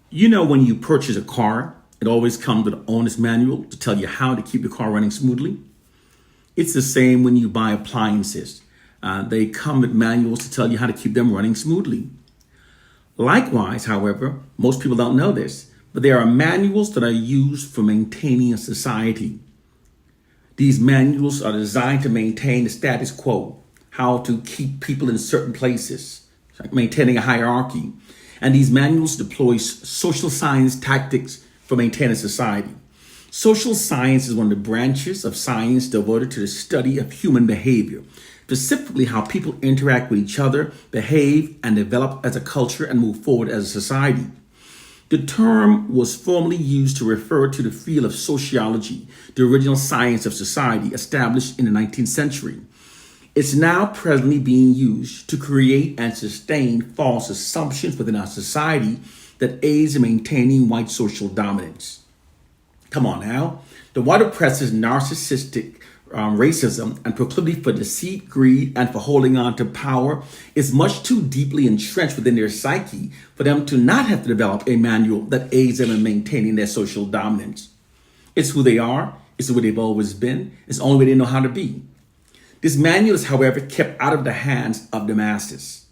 You know, when you purchase a car, it always comes with an owner's manual to tell you how to keep the car running smoothly. It's the same when you buy appliances. They come with manuals to tell you how to keep them running smoothly. Likewise, however, most people don't know this, but there are manuals that are used for maintaining a society. These manuals are designed to maintain the status quo, how to keep people in certain places, like maintaining a hierarchy. And these manuals deploy social science tactics for maintaining society. Social science is one of the branches of science devoted to the study of human behavior, specifically how people interact with each other, behave, and develop as a culture and move forward as a society. The term was formerly used to refer to the field of sociology, the original science of society established in the 19th century. It's now presently being used to create and sustain false assumptions within our society that aids in maintaining white social dominance. Come on now. The white oppressor's narcissistic racism and proclivity for deceit, greed, and for holding on to power is much too deeply entrenched within their psyche for them to not have to develop a manual that aids them in maintaining their social dominance. It's who they are. It's the way they've always been. It's the only way they know how to be. This manual is, however, kept out of the hands of the masses.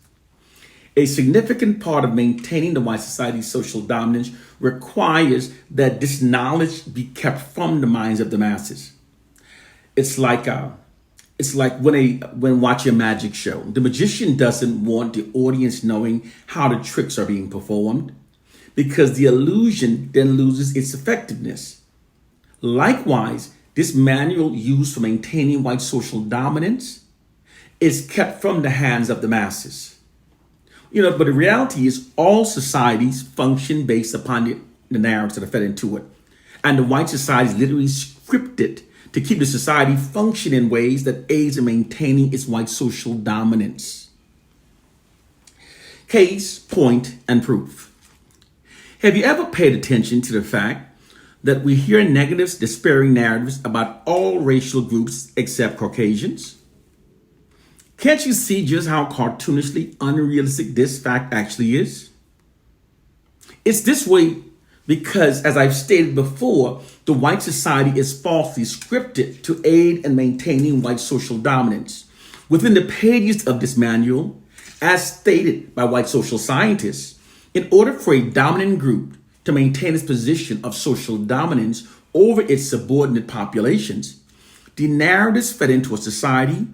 A significant part of maintaining the white society's social dominance requires that this knowledge be kept from the minds of the masses. It's like when watching a magic show. The magician doesn't want the audience knowing how the tricks are being performed because the illusion then loses its effectiveness. Likewise, this manual used for maintaining white social dominance is kept from the hands of the masses. But the reality is all societies function based upon the narratives that are fed into it. And the white society is literally scripted to keep the society function in ways that aids in maintaining its white social dominance. Case, point, and proof. Have you ever paid attention to the fact that we hear negative, despairing narratives about all racial groups except Caucasians? Can't you see just how cartoonishly unrealistic this fact actually is? It's this way because, as I've stated before, the white society is falsely scripted to aid in maintaining white social dominance. Within the pages of this manual, as stated by white social scientists, in order for a dominant group to maintain its position of social dominance over its subordinate populations, the narratives fed into a society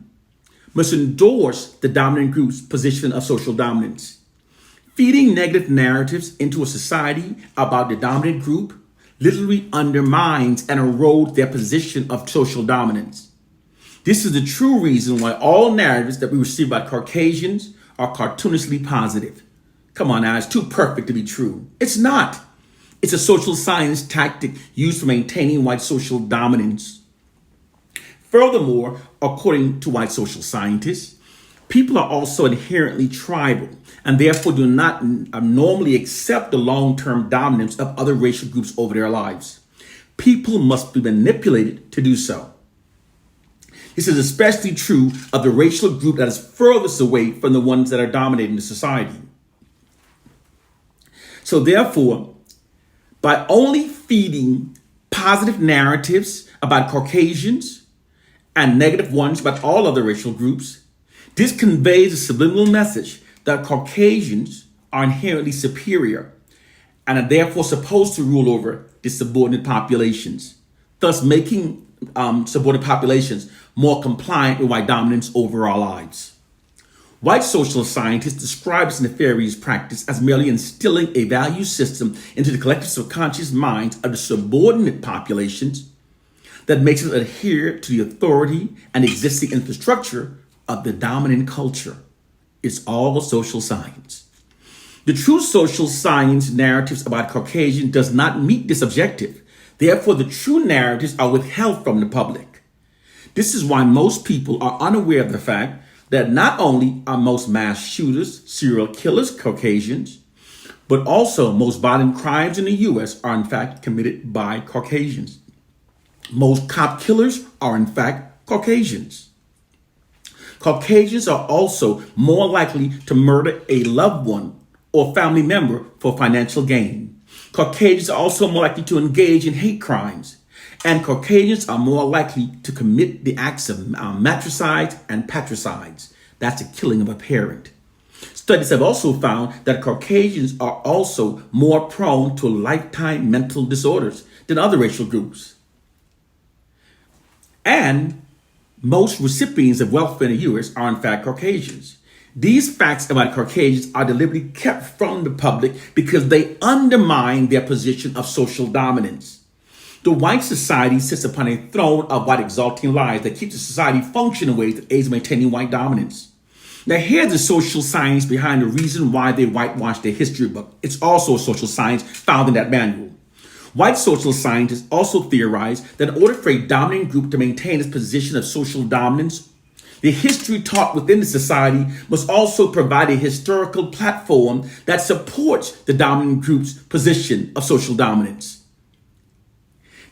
must endorse the dominant group's position of social dominance. Feeding negative narratives into a society about the dominant group literally undermines and erodes their position of social dominance. This is the true reason why all narratives that we receive about Caucasians are cartoonishly positive. Come on now, it's too perfect to be true. It's not. It's a social science tactic used for maintaining white social dominance. Furthermore, according to white social scientists, people are also inherently tribal and therefore do not normally accept the long-term dominance of other racial groups over their lives. People must be manipulated to do so. This is especially true of the racial group that is furthest away from the ones that are dominating the society. So therefore, by only feeding positive narratives about Caucasians and negative ones about all other racial groups, this conveys a subliminal message that Caucasians are inherently superior and are therefore supposed to rule over the subordinate populations, thus making subordinate populations more compliant with white dominance over our lives. White social scientists describe this nefarious practice as merely instilling a value system into the collective subconscious minds of the subordinate populations that makes us adhere to the authority and existing infrastructure of the dominant culture. It's all social science. The true social science narratives about Caucasian does not meet this objective. Therefore, the true narratives are withheld from the public. This is why most people are unaware of the fact that not only are most mass shooters, serial killers Caucasians, but also most violent crimes in the U.S. are in fact committed by Caucasians. Most cop killers are in fact Caucasians. Caucasians are also more likely to murder a loved one or family member for financial gain. Caucasians are also more likely to engage in hate crimes, and Caucasians are more likely to commit the acts of matricides and patricides. That's the killing of a parent. Studies have also found that Caucasians are also more prone to lifetime mental disorders than other racial groups. And most recipients of welfare in the U.S. are in fact Caucasians. These facts about Caucasians are deliberately kept from the public because they undermine their position of social dominance. The white society sits upon a throne of white exalting lies that keeps the society functioning in ways that aids maintaining white dominance. Now, here's the social science behind the reason why they whitewash their history book. It's also a social science found in that manual. White social scientists also theorize that in order for a dominant group to maintain its position of social dominance, the history taught within the society must also provide a historical platform that supports the dominant group's position of social dominance.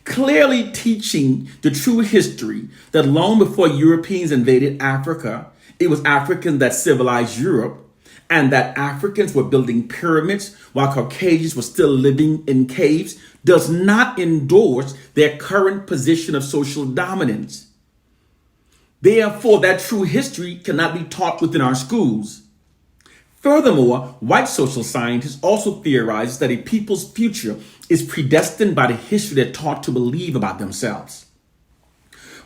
Clearly teaching the true history that long before Europeans invaded Africa, it was Africans that civilized Europe, and that Africans were building pyramids while Caucasians were still living in caves does not endorse their current position of social dominance. Therefore, that true history cannot be taught within our schools. Furthermore, white social scientists also theorize that a people's future is predestined by the history they're taught to believe about themselves.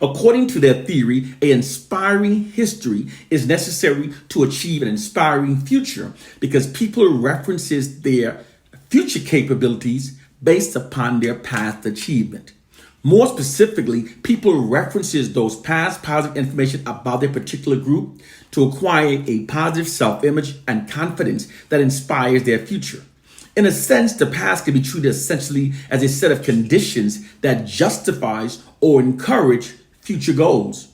According to their theory, an inspiring history is necessary to achieve an inspiring future because people references their future capabilities based upon their past achievement. More specifically, people references those past positive information about their particular group to acquire a positive self-image and confidence that inspires their future. In a sense, the past can be treated essentially as a set of conditions that justifies or encourage future goals.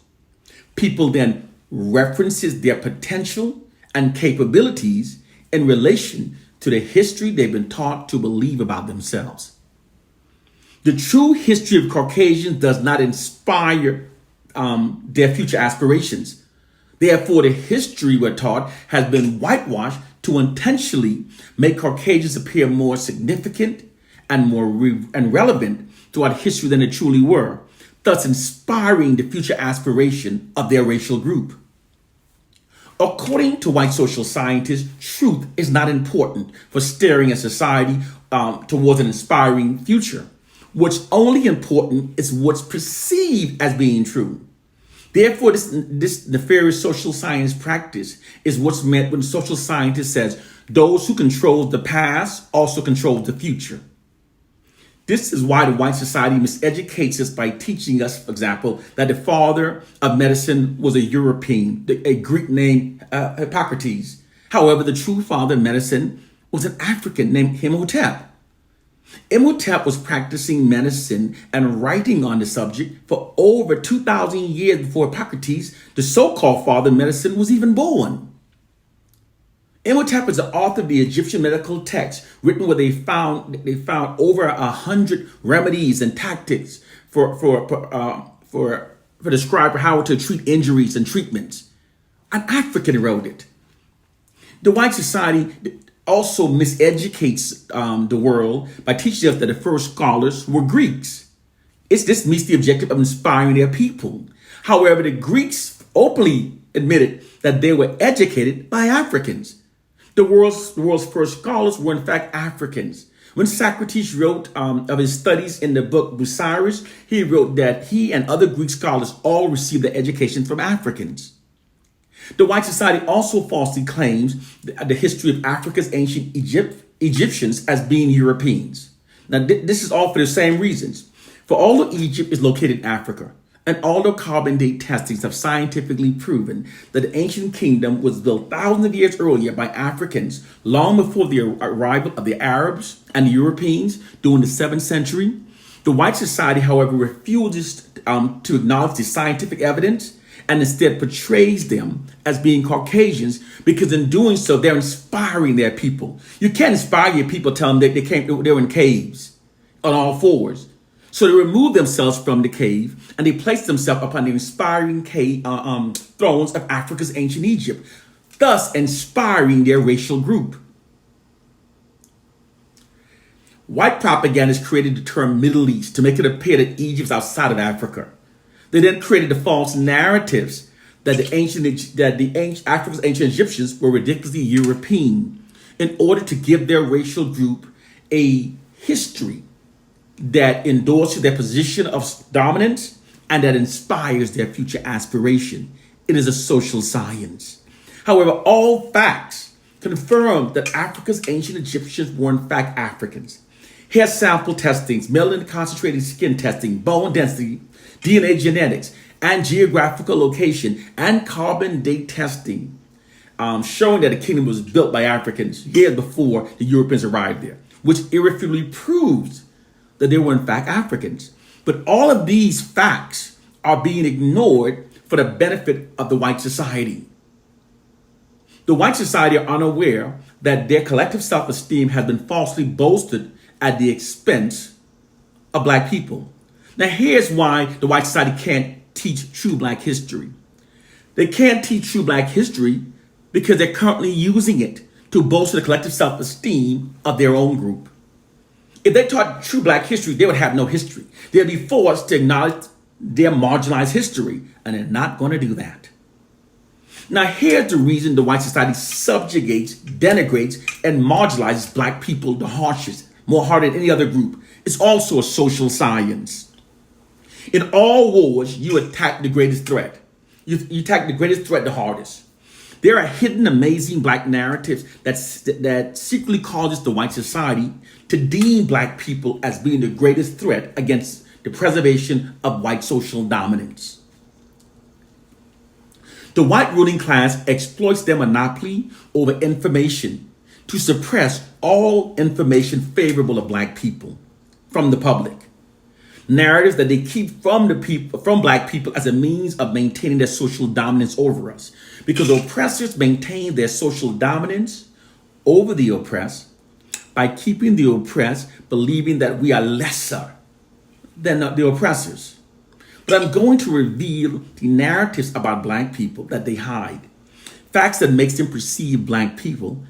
People then references their potential and capabilities in relation to the history they've been taught to believe about themselves. The true history of Caucasians does not inspire their future aspirations. Therefore, the history we're taught has been whitewashed to intentionally make Caucasians appear more significant and more relevant throughout history than they truly were, thus inspiring the future aspiration of their racial group. According to white social scientists, truth is not important for steering a society towards an inspiring future. What's only important is what's perceived as being true. Therefore, this nefarious social science practice is what's meant when social scientist says those who control the past also control the future. This is why the white society miseducates us by teaching us, for example, that the father of medicine was a European, a Greek named Hippocrates. However, the true father of medicine was an African named Imhotep. Imhotep was practicing medicine and writing on the subject for over 2,000 years before Hippocrates, the so-called father of medicine, was even born. Imhotep is the author of the Egyptian medical text, written where they found over 100 remedies and tactics for describe how to treat injuries and treatments. An African wrote it. The white society also miseducates the world by teaching us that the first scholars were Greeks. This meets the objective of inspiring their people. However, the Greeks openly admitted that they were educated by Africans. The world's first scholars were in fact Africans. When Socrates wrote of his studies in the book Bucyrus, he wrote that he and other Greek scholars all received their education from Africans. The white society also falsely claims the history of Africa's ancient Egyptians as being Europeans. Now, this is all for the same reasons. For although Egypt is located in Africa, and although carbon date testings have scientifically proven that the ancient kingdom was built thousands of years earlier by Africans, long before the arrival of the Arabs and the Europeans during the 7th century, the white society, however, refuses to acknowledge the scientific evidence and instead portrays them as being Caucasians because in doing so, they're inspiring their people. You can't inspire your people, tell them they were in caves on all fours. So they remove themselves from the cave and they place themselves upon the inspiring thrones of Africa's ancient Egypt, thus inspiring their racial group. White propagandists created the term Middle East to make it appear that Egypt is outside of Africa. They then created the false narratives that Africa's ancient Egyptians were ridiculously European in order to give their racial group a history that endorses their position of dominance and that inspires their future aspiration. It is a social science. However, all facts confirm that Africa's ancient Egyptians were in fact Africans. Hair sample testings, melanin concentrated skin testing, bone density, DNA genetics, and geographical location and carbon date testing showing that the kingdom was built by Africans years before the Europeans arrived there, which irrefutably proves that they were in fact Africans. But all of these facts are being ignored for the benefit of the white society. The white society are unaware that their collective self-esteem has been falsely boasted at the expense of black people. Now, here's why the white society can't teach true black history. They can't teach true black history because they're currently using it to bolster the collective self-esteem of their own group. If they taught true black history, they would have no history. They'd be forced to acknowledge their marginalized history, and they're not going to do that. Now, here's the reason the white society subjugates, denigrates, and marginalizes black people the harshest, more hard than any other group. It's also a social science. In all wars, you attack the greatest threat. You attack the greatest threat the hardest. There are hidden, amazing black narratives that secretly causes the white society to deem black people as being the greatest threat against the preservation of white social dominance. The white ruling class exploits their monopoly over information to suppress all information favorable of black people from the public. Narratives that they keep from black people as a means of maintaining their social dominance over us. Because oppressors maintain their social dominance over the oppressed by keeping the oppressed believing that we are lesser than the oppressors. But I'm going to reveal the narratives about black people that they hide. Facts that makes them perceive black people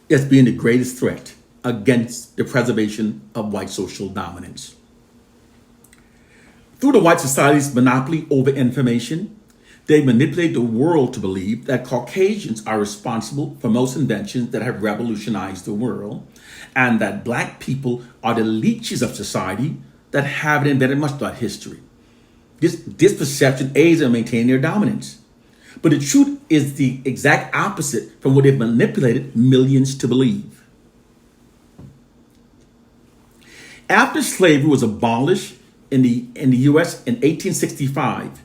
as being the greatest threat against the preservation of white social dominance. Through the white society's monopoly over information, they manipulate the world to believe that Caucasians are responsible for most inventions that have revolutionized the world, and that black people are the leeches of society that haven't invented much about history. This perception aids in maintaining their dominance. But the truth is the exact opposite from what they've manipulated millions to believe. After slavery was abolished in the U.S. in 1865,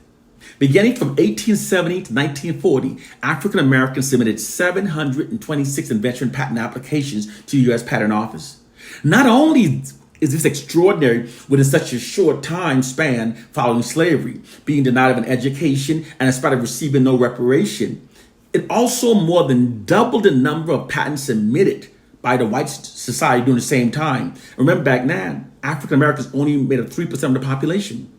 beginning from 1870 to 1940, African Americans submitted 726 invention patent applications to the U.S. Patent Office. Not only is this extraordinary within such a short time span following slavery, being denied of an education and in spite of receiving no reparation, it also more than doubled the number of patents submitted by the white society during the same time. Remember, back then, African Americans only made up 3% of the population.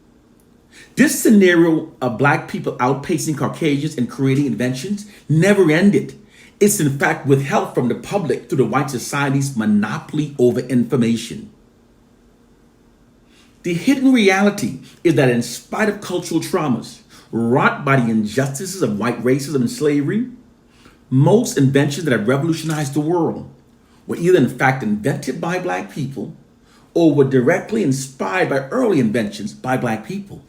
This scenario of black people outpacing Caucasians and creating inventions never ended. It's in fact withheld from the public through the white society's monopoly over information. The hidden reality is that in spite of cultural traumas wrought by the injustices of white racism and slavery, most inventions that have revolutionized the world were either in fact invented by black people or were directly inspired by early inventions by black people.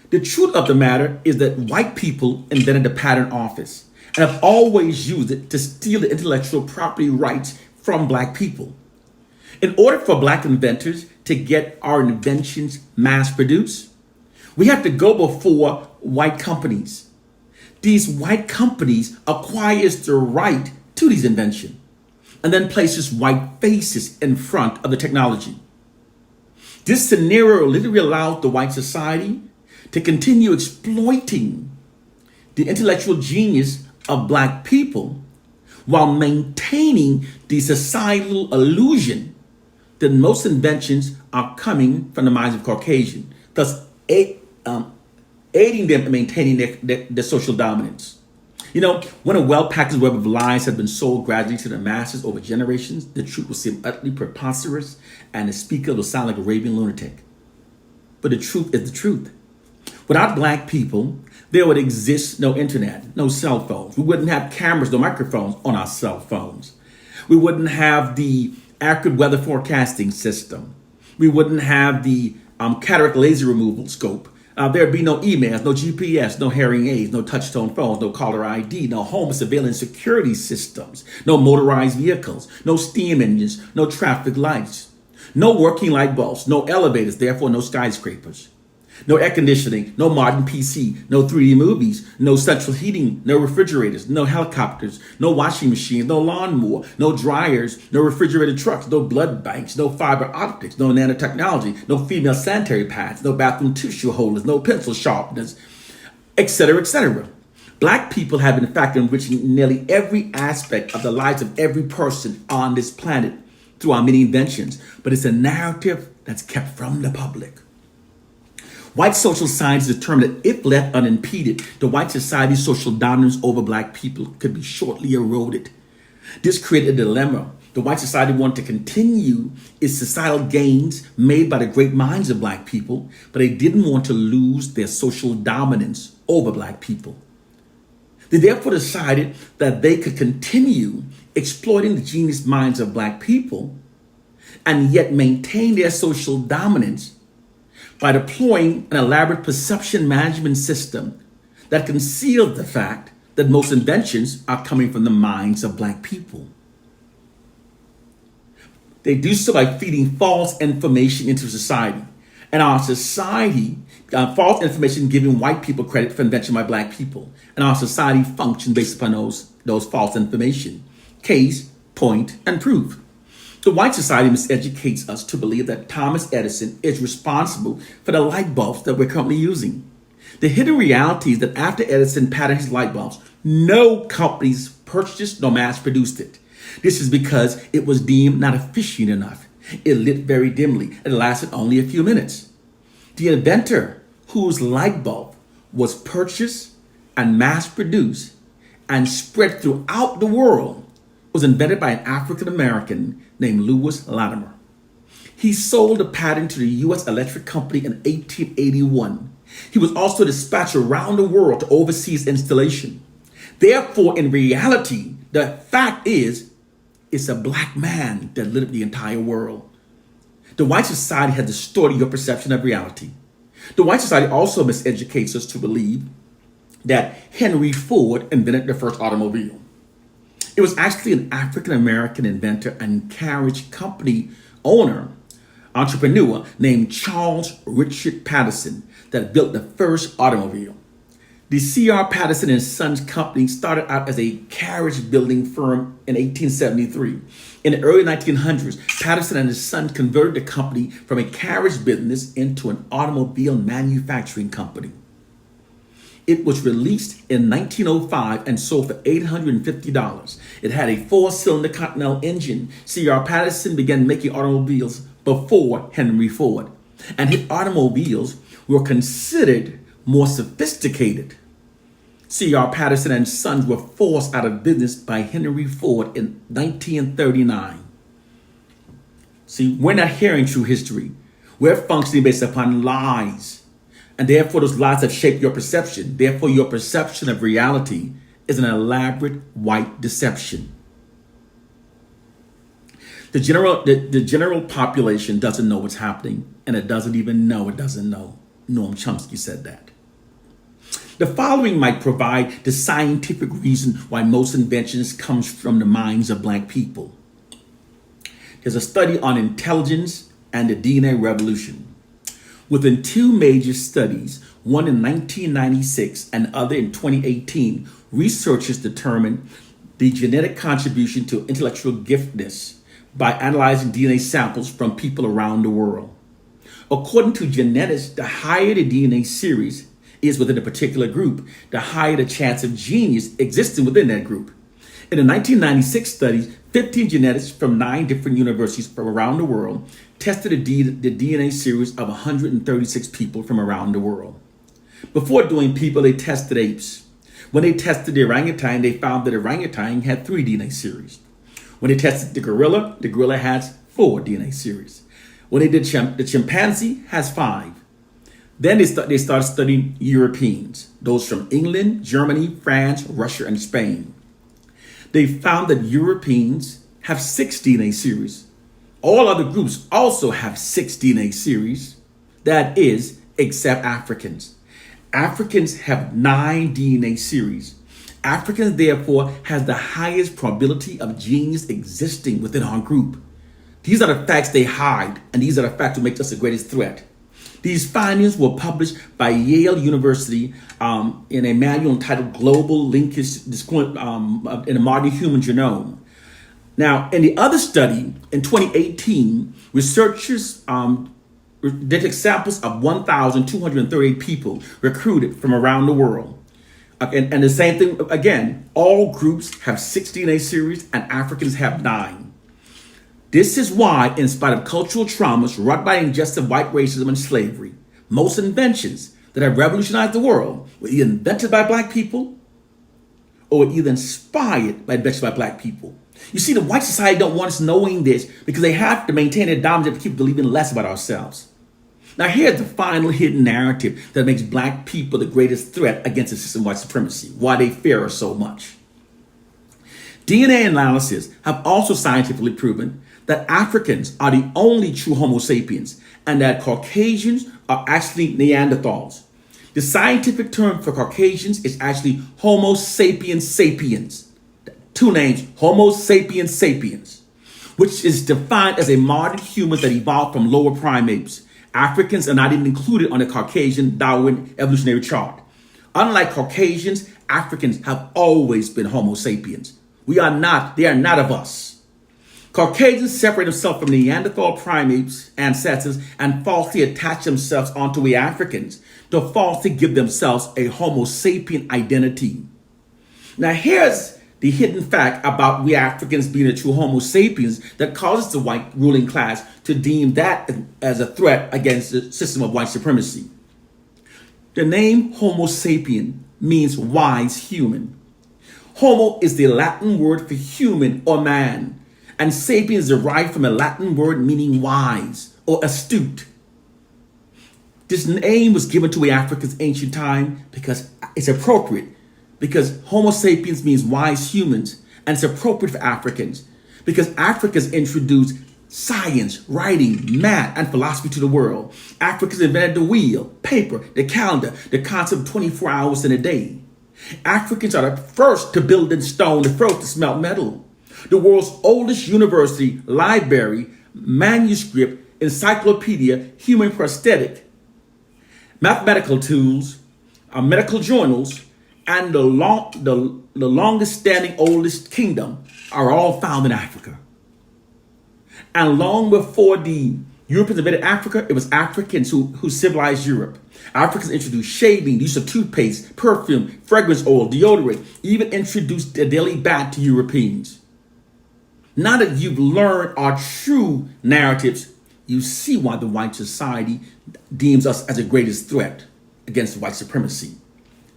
The truth of the matter is that white people invented the patent office and have always used it to steal the intellectual property rights from black people. In order for black inventors to get our inventions mass produced, we have to go before white companies. These white companies acquires the right to these inventions and then places white faces in front of the technology. This scenario literally allows the white society to continue exploiting the intellectual genius of black people while maintaining the societal illusion that most inventions are coming from the minds of Caucasian, thus aiding them in maintaining their social dominance. You know, when a well-packaged web of lies has been sold gradually to the masses over generations, the truth will seem utterly preposterous and the speaker will sound like a raving lunatic. But the truth is the truth. Without black people, there would exist no internet, no cell phones. We wouldn't have cameras, no microphones on our cell phones. We wouldn't have the accurate weather forecasting system. We wouldn't have the cataract laser removal scope. There'd be no emails, no GPS, no hearing aids, no touch-tone phones, no caller ID, no home surveillance security systems, no motorized vehicles, no steam engines, no traffic lights, no working light bulbs, no elevators, therefore no skyscrapers, no air conditioning, no modern PC, no 3D movies, no central heating, no refrigerators, no helicopters, no washing machines, no lawnmower, no dryers, no refrigerated trucks, no blood banks, no fiber optics, no nanotechnology, no female sanitary pads, no bathroom tissue holders, no pencil sharpeners, etc., etc. Black people have been a factor enriching nearly every aspect of the lives of every person on this planet through our many inventions, but it's a narrative that's kept from the public. White social science determined that if left unimpeded, the white society's social dominance over black people could be shortly eroded. This created a dilemma. The white society wanted to continue its societal gains made by the great minds of black people, but they didn't want to lose their social dominance over black people. They therefore decided that they could continue exploiting the genius minds of black people and yet maintain their social dominance by deploying an elaborate perception management system that concealed the fact that most inventions are coming from the minds of black people. They do so by feeding false information into society. And our society, false information giving white people credit for invention by black people. And our society functions based upon those false information. Case, point, and proof. The white society miseducates us to believe that Thomas Edison is responsible for the light bulbs that we're currently using. The hidden reality is that after Edison patented his light bulbs, no companies purchased nor mass produced it. This is because it was deemed not efficient enough. It lit very dimly and lasted only a few minutes. The inventor whose light bulb was purchased and mass produced and spread throughout the world was invented by an African American named Lewis Latimer. He sold the patent to the U.S. Electric Company in 1881. He was also dispatched around the world to oversee its installation. Therefore, in reality, the fact is, it's a black man that lit up the entire world. The white society has distorted your perception of reality. The white society also miseducates us to believe that Henry Ford invented the first automobile. It was actually an African-American inventor and carriage company owner, entrepreneur named Charles Richard Patterson that built the first automobile. The C.R. Patterson and Sons Company started out as a carriage building firm in 1873. In the early 1900s, Patterson and his sons converted the company from a carriage business into an automobile manufacturing company. It was released in 1905 and sold for $850. It had a 4-cylinder Continental engine. C.R. Patterson began making automobiles before Henry Ford, and his automobiles were considered more sophisticated. C.R. Patterson and Sons were forced out of business by Henry Ford in 1939. See, we're not hearing true history. We're functioning based upon lies. And therefore, those lies have shaped your perception. Therefore, your perception of reality is an elaborate white deception. The general population doesn't know what's happening, and it doesn't even know it doesn't know. Noam Chomsky said that. The following might provide the scientific reason why most inventions comes from the minds of black people. There's a study on intelligence and the DNA revolution. Within two major studies, one in 1996 and other in 2018, researchers determined the genetic contribution to intellectual giftedness by analyzing DNA samples from people around the world. According to genetics, the higher the DNA series is within a particular group, the higher the chance of genius existing within that group. In the 1996 study, 15 genetics from 9 different universities from around the world tested the DNA series of 136 people from around the world. Before doing people, they tested apes. When they tested the orangutan, they found that the orangutan had 3 DNA series. When they tested the gorilla has 4 DNA series. When they did the chimpanzee has 5. Then they started studying Europeans, those from England, Germany, France, Russia, and Spain. They found that Europeans have 6 DNA series. All other groups also have 6 DNA series. That is, except Africans. Africans have 9 DNA series. Africans, therefore, has the highest probability of genes existing within our group. These are the facts they hide, and these are the facts that make us the greatest threat. These findings were published by Yale University in a manual entitled Global Linkage in the Modern Human Genome. Now, in the other study, in 2018, researchers they took samples of 1,238 people recruited from around the world. And the same thing, again, all groups have 6 DNA series and Africans have 9. This is why, in spite of cultural traumas wrought by injustice, white racism, and slavery, most inventions that have revolutionized the world were either invented by black people or were either inspired by inventions by black people. You see, the white society don't want us knowing this because they have to maintain their dominance to keep believing less about ourselves. Now, here's the final hidden narrative that makes black people the greatest threat against the system of white supremacy, why they fear us so much. DNA analysis have also scientifically proven that Africans are the only true Homo sapiens and that Caucasians are actually Neanderthals. The scientific term for Caucasians is actually Homo sapiens sapiens. 2 names, Homo sapiens sapiens, which is defined as a modern human that evolved from lower primates. Africans are not even included on the Caucasian Darwin evolutionary chart. Unlike Caucasians, Africans have always been Homo sapiens. They are not of us. Caucasians separate themselves from Neanderthal primates ancestors and falsely attach themselves onto we Africans to falsely give themselves a Homo sapien identity. Now here's the hidden fact about we Africans being a true Homo sapiens that causes the white ruling class to deem that as a threat against the system of white supremacy. The name Homo sapien means wise human. Homo is the Latin word for human or man. And sapien is derived from a Latin word meaning wise or astute. This name was given to Africa's ancient time because it's appropriate, because Homo sapiens means wise humans, and it's appropriate for Africans because Africans introduced science, writing, math, and philosophy to the world. Africans invented the wheel, paper, the calendar, the concept of 24 hours in a day. Africans are the first to build in stone, the first to smelt metal. The world's oldest university, library, manuscript, encyclopedia, human prosthetic, mathematical tools, medical journals, and the longest standing, oldest kingdom are all found in Africa. And long before the Europeans invented Africa, it was Africans who civilized Europe. Africans introduced shaving, use of toothpaste, perfume, fragrance oil, deodorant, even introduced the daily bath to Europeans. Now that you've learned our true narratives, you see why the white society deems us as the greatest threat against white supremacy.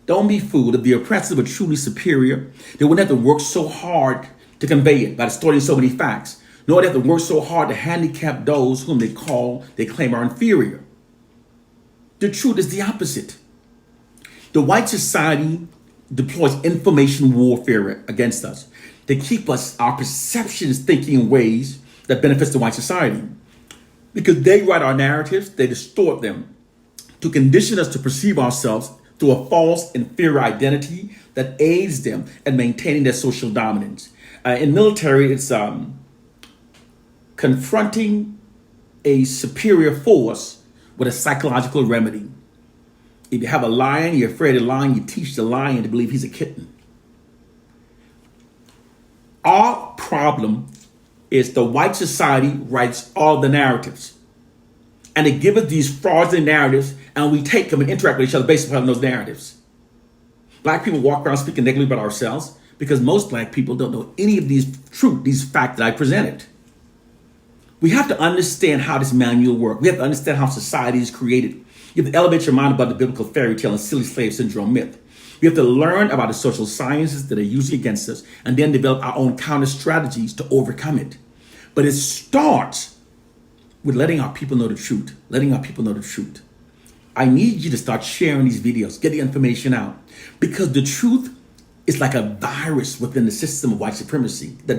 Don't be fooled. If the oppressors were truly superior, they wouldn't have to work so hard to convey it by distorting so many facts, nor they have to work so hard to handicap those whom they claim are inferior. The truth is the opposite. The white society deploys information warfare against us. They keep our perceptions thinking in ways that benefits the white society. Because they write our narratives, they distort them to condition us to perceive ourselves through a false inferior identity that aids them in maintaining their social dominance. In military, it's confronting a superior force with a psychological remedy. If you have a lion, you're afraid of the lion, you teach the lion to believe he's a kitten. Our problem is the white society writes all the narratives. And they give us these fraudulent narratives, and we take them and interact with each other based upon those narratives. Black people walk around speaking negatively about ourselves because most black people don't know any of these facts that I presented. We have to understand how this manual works. We have to understand how society is created. You have to elevate your mind above the biblical fairy tale and silly slave syndrome myth. We have to learn about the social sciences that are using against us and then develop our own counter strategies to overcome it. But it starts with letting our people know the truth, letting our people know the truth. I need you to start sharing these videos, get the information out, because the truth is like a virus within the system of white supremacy that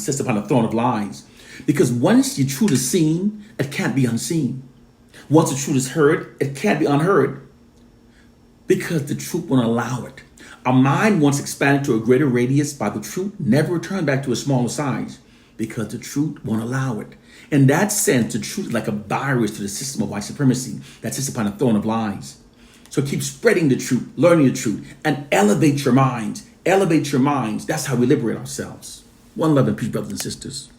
sits upon a throne of lies. Because once the truth is seen, it can't be unseen. Once the truth is heard, it can't be unheard. Because the truth won't allow it. Our mind, once expanded to a greater radius by the truth, never returned back to a smaller size because the truth won't allow it. In that sense, the truth is like a virus to the system of white supremacy that sits upon a throne of lies. So keep spreading the truth, learning the truth, and elevate your minds. Elevate your minds. That's how we liberate ourselves. One love and peace, brothers and sisters.